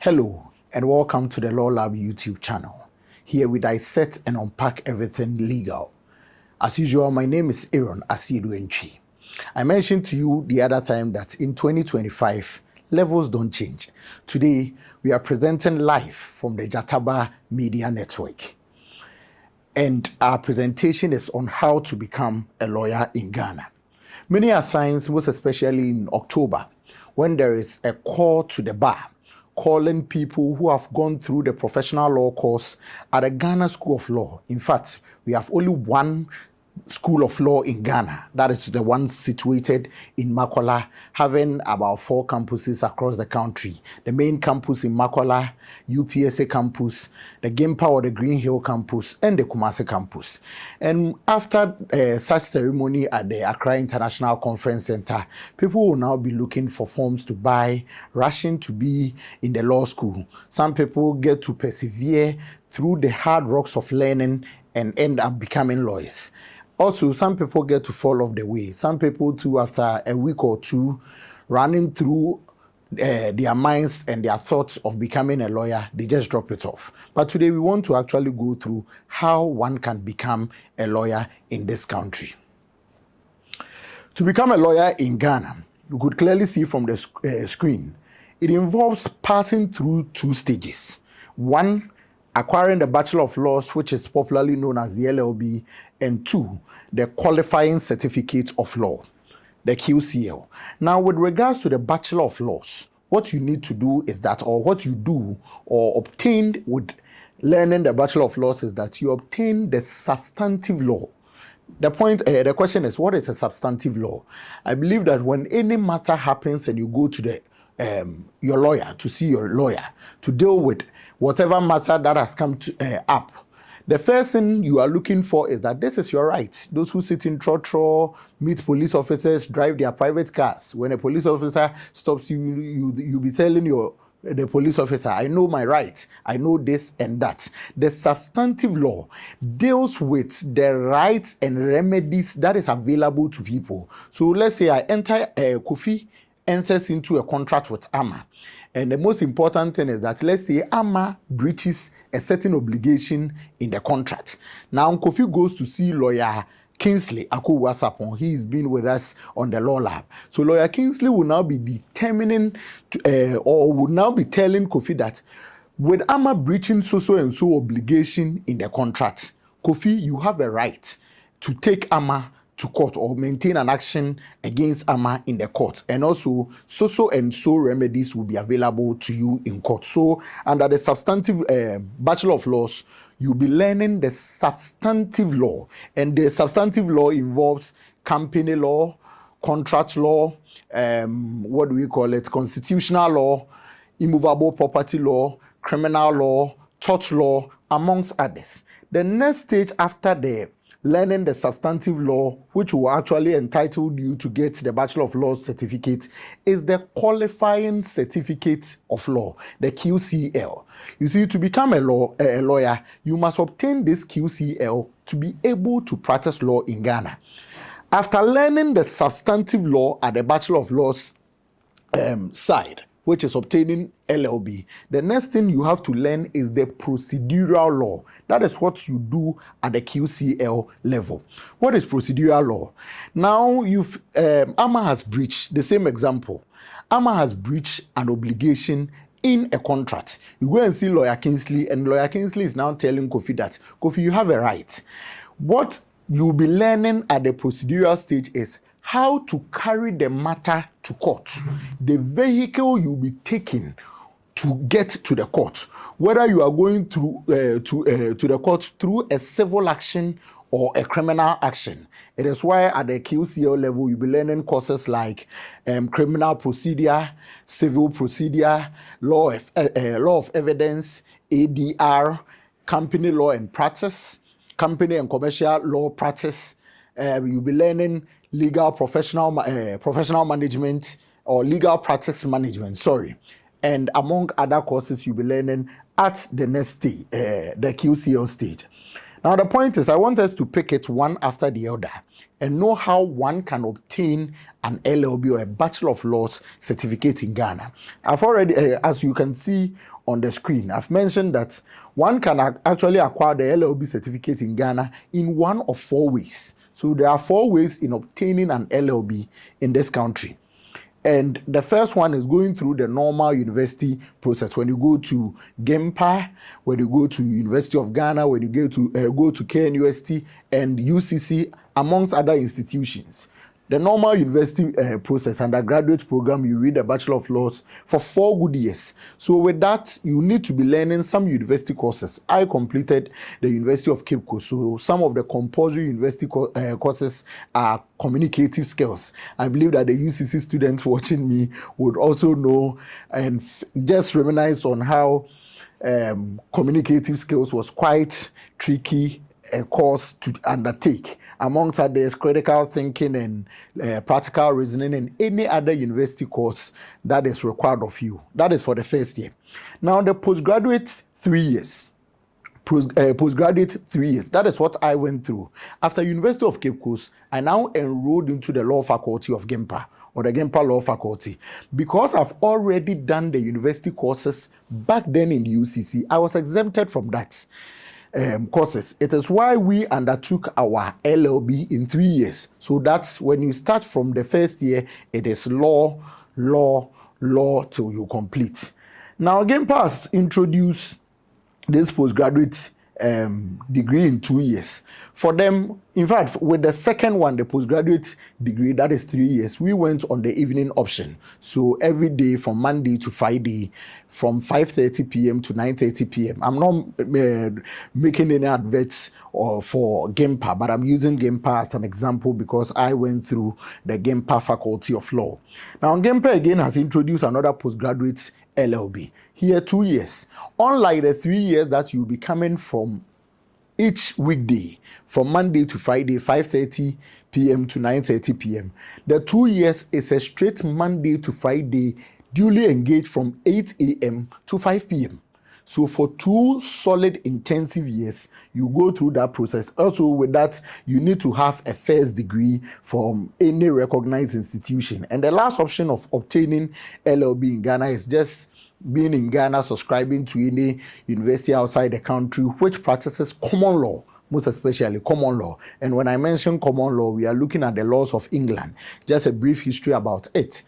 Hello, and welcome to the Law Lab YouTube channel. Here we dissect and unpack everything legal. As usual, my name is Aaron Asiduentri. I mentioned to you the other time that in 2025, levels don't change. Today, we are presenting live from the Jataba Media Network. And our presentation is on how to become a lawyer in Ghana. Many a times, most especially in October, when there is a call to the bar, calling people who have gone through the professional law course at the Ghana School of Law. In fact, we have only one School of Law in Ghana. That is the one situated in Makola, having about 4 campuses across the country. The main campus in Makola, UPSA campus, the Gimpa or the Green Hill campus, and the Kumasi campus. And after such ceremony at the Accra International Conference Center, people will now be looking for forms to buy, rushing to be in the law school. Some people get to persevere through the hard rocks of learning and end up becoming lawyers. Also, some people get to fall off the way. Some people too, after a week or two, running through their minds and their thoughts of becoming a lawyer, they just drop it off. But today we want to actually go through how one can become a lawyer in this country. To become a lawyer in Ghana, you could clearly see from the screen, it involves passing through 2 stages. One, acquiring the Bachelor of Laws, which is popularly known as the LLB, and 2, the Qualifying Certificate of Law, the QCL. Now, with regards to the Bachelor of Laws, what you need to do is that, or what you do or obtained with learning the Bachelor of Laws is that you obtain the substantive law. The question is, what is a substantive law? I believe that when any matter happens and you go to your lawyer, to see your lawyer, to deal with whatever matter that has come up, the first thing you are looking for is that this is your right. Those who sit in trotro, meet police officers, drive their private cars. When a police officer stops you, you'll be telling the police officer, I know my rights, I know this and that. The substantive law deals with the rights and remedies that is available to people. So let's say I enter Kofi enters into a contract with AMA. And the most important thing is that, let's say AMA breaches a certain obligation in the contract. Now, Kofi goes to see lawyer Kingsley Akuwasapon. He's been with us on the Law Lab. So lawyer Kingsley will now be determining or will now be telling Kofi that with AMA breaching so and so obligation in the contract, Kofi, you have a right to take AMA to court or maintain an action against AMA in the court, and also so and so remedies will be available to you in court. So under the substantive Bachelor of Laws, you'll be learning the substantive law, and the substantive law involves company law, contract law, constitutional law, immovable property law, criminal law, tort law, amongst others. The next stage after the learning the substantive law, which will actually entitle you to get the Bachelor of Laws certificate, is the Qualifying Certificate of Law, the QCL. You see, to become a lawyer, you must obtain this QCL to be able to practice law in Ghana. After learning the substantive law at the Bachelor of Laws side, which is obtaining LLB, the next thing you have to learn is the procedural law. That is what you do at the QCL level. What is procedural law? Now, AMA has breached, the same example. AMA has breached an obligation in a contract. You go and see lawyer Kingsley, and lawyer Kingsley is now telling Kofi that, Kofi, you have a right. What you'll be learning at the procedural stage is how to carry the matter to court, the vehicle you'll be taking to get to the court, whether you are going through to the court through a civil action or a criminal action. It is why at the QCL level, you'll be learning courses like criminal procedure, civil procedure, law of evidence, ADR, company law and practice, company and commercial law practice. You'll be learning legal professional management or legal practice management, and among other courses you'll be learning at the next stage, the QCL stage. Now the point is, I want us to pick it one after the other and know how one can obtain an LLB or a Bachelor of Laws certificate in Ghana. I've already, as you can see on the screen, I've mentioned that one can actually acquire the LLB certificate in Ghana in one of 4 ways. So there are 4 ways in obtaining an LLB in this country. And the first one is going through the normal university process. When you go to GEMPA, when you go to University of Ghana, when you go to KNUST and UCC, amongst other institutions. The normal university process, undergraduate program, you read a Bachelor of Laws for 4 good years. So with that, you need to be learning some university courses. I completed the University of Cape Coast. So some of the compulsory university courses are communicative skills. I believe that the UCC students watching me would also know and just reminisce on how communicative skills was quite tricky a course to undertake. Amongst others, critical thinking and practical reasoning and any other university course that is required of you. That is for the first year. Now, the postgraduate 3 years. Postgraduate 3 years. That is what I went through. After University of Cape Coast, I now enrolled into the law faculty of GEMPA, or the GEMPA Law Faculty. Because I've already done the university courses back then in UCC, I was exempted from that. Courses. It is why we undertook our LLB in 3 years. So that's when you start from the first year, it is law till you complete. Now, GEMPA has introduced this postgraduate degree in 2 years. For them, in fact, with the second one, the postgraduate degree, that is 3 years, we went on the evening option. So every day from Monday to Friday, from 5:30 p.m. to 9:30 p.m. I'm not making any adverts for GEMPA, but I'm using GEMPA as an example because I went through the GEMPA Faculty of Law. Now, GEMPA again has introduced another postgraduate LLB. Here, 2 years. Unlike the 3 years that you'll be coming from each weekday, from Monday to Friday, 5:30 p.m. to 9:30 p.m. The 2 years is a straight Monday to Friday, duly engaged from 8 a.m. to 5 p.m. So for 2 solid intensive years, you go through that process. Also with that, you need to have a first degree from any recognized institution. And the last option of obtaining LLB in Ghana is just being in Ghana, subscribing to any university outside the country which practices common law, most especially common law. And when I mention common law, we are looking at the laws of England. Just a brief history about it.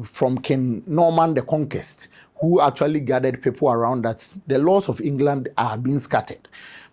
From King Norman the Conquest, who actually gathered people around that the laws of England are being scattered.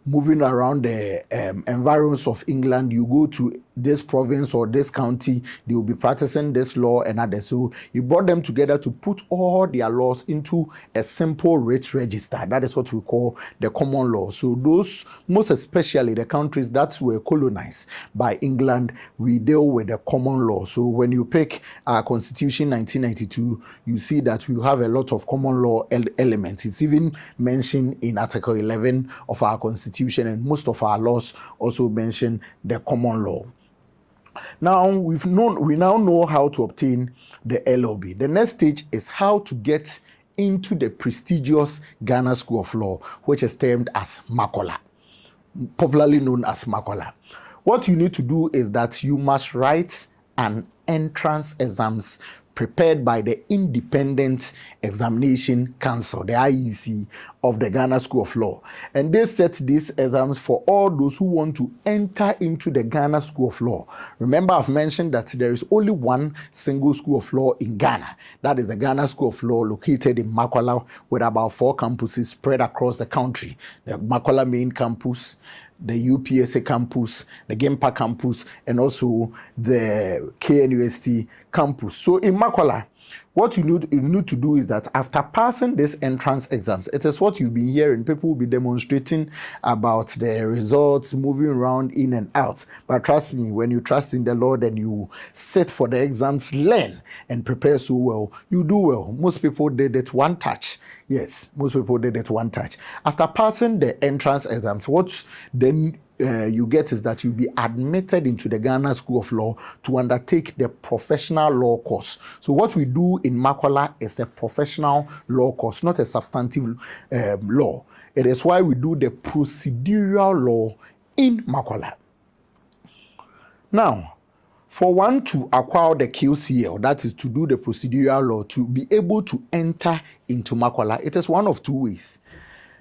Moving around the environs of England, you go to this province or this county, they will be practicing this law and others. So you brought them together to put all their laws into a simple writ register. That is what we call the common law. So those, most especially the countries that were colonized by England, we deal with the common law. So when you pick our Constitution 1992, you see that we have a lot of common law elements. It's even mentioned in Article 11 of our Constitution, and most of our laws also mention the common law. Now we now know how to obtain the LLB. The next stage is how to get into the prestigious Ghana School of Law, which is termed as Makola, popularly known as Makola. What you need to do is that you must write an entrance exams prepared by the Independent Examination Council, the IEC, of the Ghana School of Law. And they set these exams for all those who want to enter into the Ghana School of Law. Remember, I've mentioned that there is only one single school of law in Ghana. That is the Ghana School of Law, located in Makola, with about 4 campuses spread across the country. The Makola main campus, the UPSA campus, the GEMPA campus, and also the KNUST campus. So in Makola, what you need to do is that after passing this entrance exams, it is what you've been hearing. People will be demonstrating about the results, moving around in and out. But trust me, when you trust in the Lord and you sit for the exams, learn and prepare so well, you do well. Most people did it one touch. Yes, most people did it one touch. After passing the entrance exams, what then you get is that you'll be admitted into the Ghana School of Law to undertake the professional law course. So what we do in Makola is a professional law course, not a substantive law. It is why we do the procedural law in Makola. Now, For one to acquire the QCL, that is to do the procedural law, to be able to enter into Makola, it is one of two ways.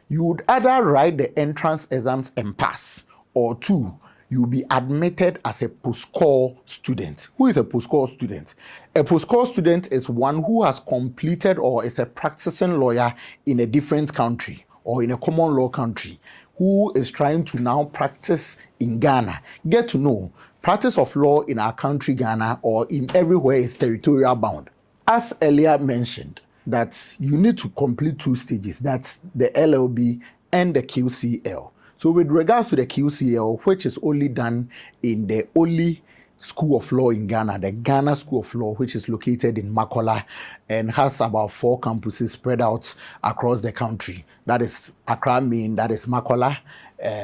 You would either write the entrance exams and pass, or two, you'll be admitted as a post-call student. Who is a post-call student? A post-call student is one who has completed or is a practicing lawyer in a different country or in a common law country who is trying to now practice in Ghana. Get to know, practice of law in our country, Ghana, or in everywhere is territorial bound. As earlier mentioned, that you need to complete two stages, that's the LLB and the QCL. So with regards to the QCL, which is only done in the only School of Law in Ghana, the Ghana School of Law, which is located in Makola and has about 4 campuses spread out across the country. That is Accra Main, that is Makola.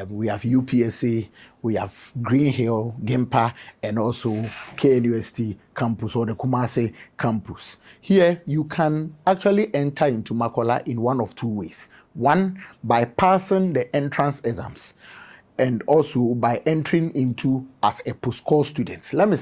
We have UPSA, we have Green Hill, Gimpa, and also KNUST campus or the Kumasi campus. Here, you can actually enter into Makola in one of two ways. One, by passing the entrance exams, and also by entering into as a post-call student. Let me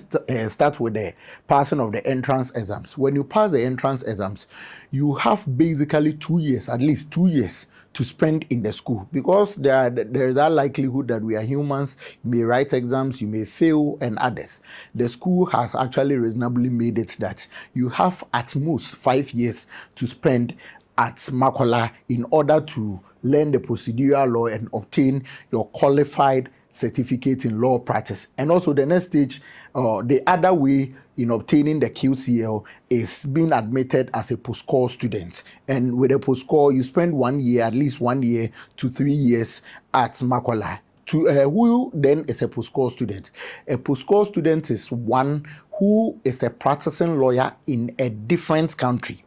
start with the passing of the entrance exams. When you pass the entrance exams, you have basically 2 years, at least 2 years, to spend in the school, because there is a likelihood that we are humans. You may write exams, you may fail, and others. The school has actually reasonably made it that you have at most 5 years to spend at Makola in order to learn the procedural law and obtain your qualified certificate in law practice. And also the next stage, the other way in obtaining the QCL is being admitted as a post-call student. And with a post-call, you spend 1 year, at least 1 year to 3 years at Makola. Who then is a post-call student? A post-call student is one who is a practicing lawyer in a different country,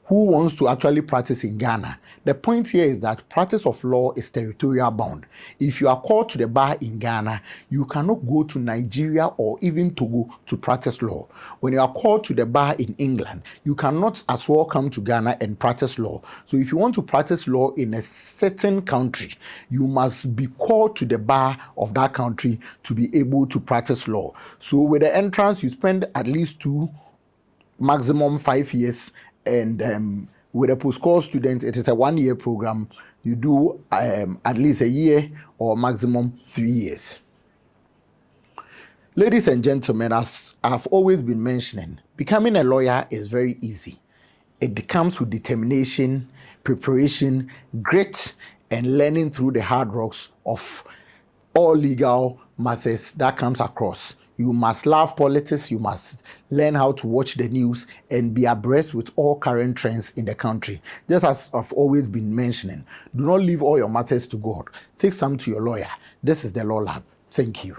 who wants to actually practice in Ghana. The point here is that practice of law is territorial bound. If you are called to the bar in Ghana, you cannot go to Nigeria or even Togo to practice law. When you are called to the bar in England, you cannot as well come to Ghana and practice law. So if you want to practice law in a certain country, you must be called to the bar of that country to be able to practice law. So with the entrance, you spend at least 2, maximum 5 years. And with a post-call student, it is a 1 year program. You do at least a year or maximum 3 years. Ladies and gentlemen, as I've always been mentioning, becoming a lawyer is very easy. It comes with determination, preparation, grit, and learning through the hard rocks of all legal matters that comes across. You must love politics, you must learn how to watch the news and be abreast with all current trends in the country. Just as I've always been mentioning, do not leave all your matters to God. Take some to your lawyer. This is the Law Lab. Thank you.